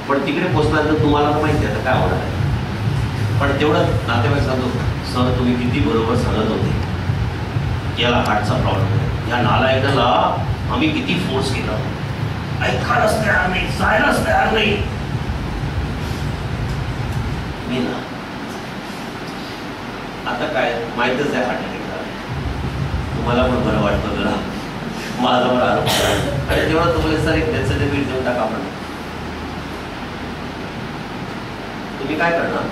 पण तिकडे पोहोचल्यानंतर तुम्हाला तर माहिती आहे काय होणार आहे. पण तेवढं नातेवाईक सांगतो, सर तुम्ही किती बरोबर सांगत होते, याला हार्टचा प्रॉब्लेम आहे, या नालायकाला आम्ही किती फोर्स केला, ऐकायलाच तयार नाही, जायलाच तयार नाही. मी ना आता काय माहितच आहे हार्ट अटॅक झाला, तुम्हाला पण बरं वाटतं जरा, माझा पण आरोप करा. आणि तेव्हा तुम्हाला सर एक त्याचं ते बीट देऊन टाका, आपण तुम्ही काय करणार,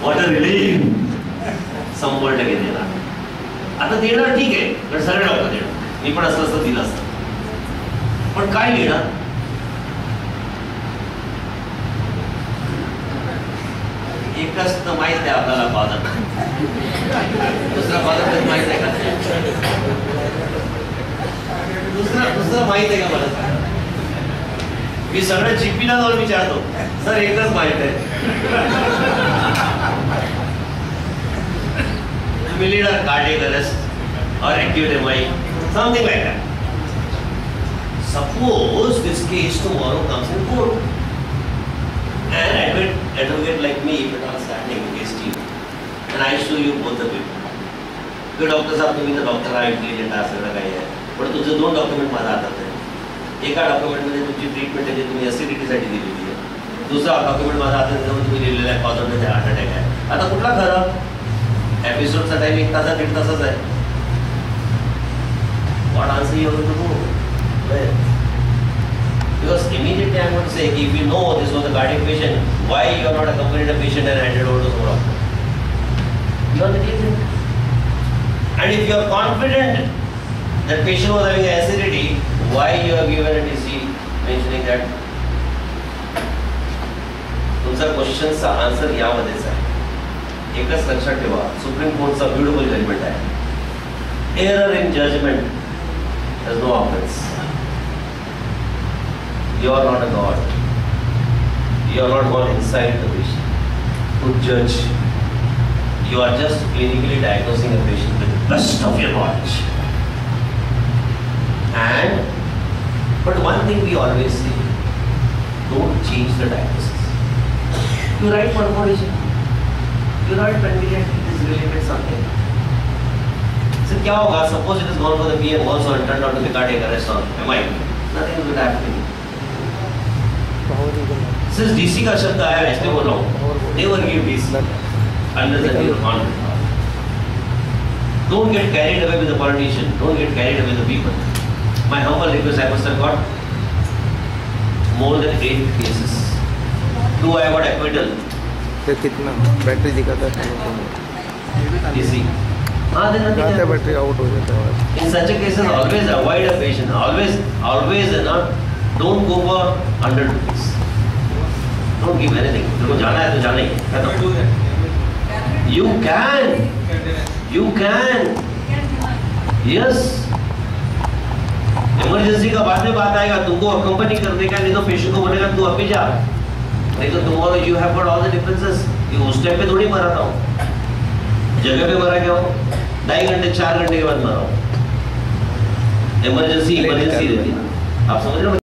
व्हॉट अ रिलीफ, 100% देणार. आता देणार ठीक आहे, पण सगळे डॉक्टर देणार, मी पण असं दिलं असतं, पण काय घेणार. एकच तर माहित आहे आपल्याला फादर, दुसरा फादर माहित आहे का, दुसरं माहित आहे का मला. मी सगळ्या जीपीला जाऊन विचारतो, सर एकच माहित आहे, तुम्ही लीड अ कार्डियक अरेस्ट और acute MI, something like that. Suppose this case tomorrow comes in court. An advocate like me, if it was standing against you, and I show you both the people. तो doctor साहब तुम्ही तर doctor आहे, intelligent आहे, सगळं काही आहे, पण तुमचे 2 डॉक्युमेंट माझ्या हातात आहे. एका डॉक्युमेंटमध्ये तुमची ट्रीटमेंट आहे, तुम्ही ॲसिडिटीसाठी दिलेली आहे. दुसरा डॉक्युमेंट माझ्या हातात जाऊन तुम्ही लिहिलेलं आहे कॉज ऑफ हार्ट अटॅक आहे. आता कुठला खरं, एपिसोडचा टाइम 1 तास 1.5 तासाचा आहे. What answer you have to do? Because immediately I am going to say, if you know this was a cardiac patient, why you are not accompanied a patient and handed over to someone else? You are negligent. And if you are confident that patient was having acidity, why you have given a DC mentioning that? तुमचा क्वेश्चनचा answer यामध्येच आहे. एकच लक्षात ठेवा, supreme कोर्टचा beautiful judgment आहे. Error in judgment has no offense. You are not a God. You are not gone inside the patient to judge. You are just clinically diagnosing a patient with the best of your knowledge. But one thing we always say, don't change the diagnosis. You write perforation. You write convenient, it is related something. So क्या होगा? Suppose it has gone for the PM also and turned out to be cardiac arrest or MI. Nothing will happen. Since DC का शब्द आया, इसलिए बोल रहा हूँ, never give DC unless that you are confident. Don't get carried away with the politician. Don't get carried away with the people. My humble request, I must have got more than 8 cases. 2 I got acquittal. फिर कितना battery दिखाता है? DC. हाँ, then nothing. Battery out हो जाता है. In such a cases, always avoid a patient. Always not. Don't go for 100 rupees. Don't give anything. तुमको जाना है तो जाना ही है. You can. Yes. इमरजेंसी का बाद में बात आएगा, तुमको अकम्पनी करने का, नहीं तो पेशेंट को बोलेगा तू अभी जा, नहीं तो tomorrow you have got all the differences. ये उस टाइम पे थोड़ी मरा था, जगह पे मरा क्या हो, 2.5 घंटे 4 घंटे के बाद मरा हो. इमरजेंसी रहती है, आप समझ रहे हो.